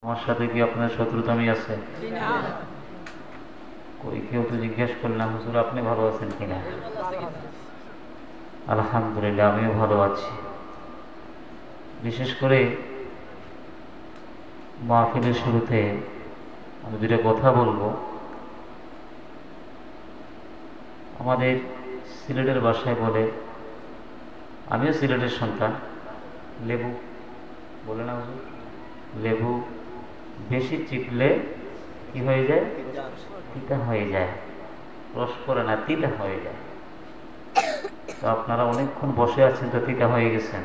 আমার সাথে কি আপনার শত্রুতামি আছে? কই কেউ তো জিজ্ঞেস করলাম, হুজুর আপনি ভালো আছেন কিনা? আলহামদুলিল্লাহ, আমিও ভালো আছি। বিশেষ করে মাহফিলের শুরুতে আমি দুটো কথা বলবো। আমাদের সিলেটের ভাষায় বলে, আমিও সিলেটের সন্তান, লেবু বলে না হুজুর? লেবু বেশি চিপলে কি হয়ে যায়? তিতা হয়ে যায়। রস করে না, তিতা হয়ে যায়। তো আপনারা অনেকক্ষণ বসে আছেন, তো তিতা হয়ে গেছেন,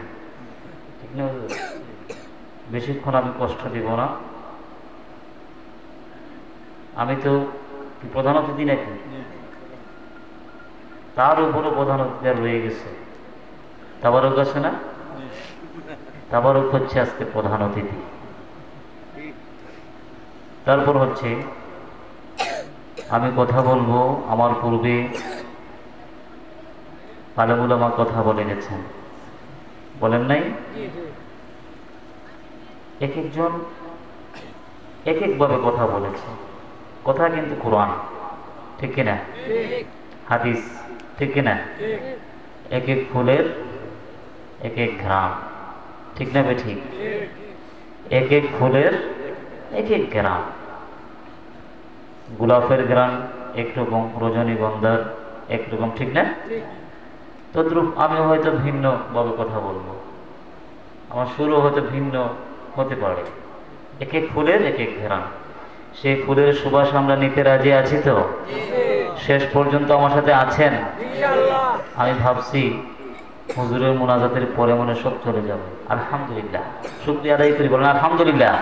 ঠিক না হুজুর? বেশিক্ষণ আমি কষ্ট দিব না। আমি তো প্রধান অতিথি নাকি, তার উপরও প্রধান অতিথি রয়ে গেছে। তাবারক আছে না? তাবারক হচ্ছে আজকে প্রধান অতিথি। তারপর হচ্ছে আমি কথা বলবো, আমার পূর্বে আলেম উলামা কথা বলে গেছেন, বলেন নাই? এক একজন এক একভাবে কথা বলেছে। কথা কিন্তু কোরআন, ঠিক কিনা? হাদিস, ঠিক কিনা? এক এক ফুলের এক এক ঘ্রাণ, ঠিক না? ঠিক। এক এক ফুলের এক এক ঘ্রাণ। গোলাপের ঘ্রাণ একরকম, রজনীগন্ধার একরকম, ঠিক না? তদ্রূপ আমি হয়তো ভিন্ন ভাবে কথা বলবো, আমার শুরু হয়তো ভিন্ন হতে পারে। এক এক ফুলের এক এক ঘ্রাণ। সেই ফুলের সুবাস আমরা নিতে রাজি আছি তো? শেষ পর্যন্ত আমার সাথে আছেন? আমি ভাবছি হুজুরের মুনাজাতের পরে মনে সব চলে যাবে। আলহামদুলিল্লাহ, শুকরিয়া আদায় করি, বলেন আলহামদুলিল্লাহ।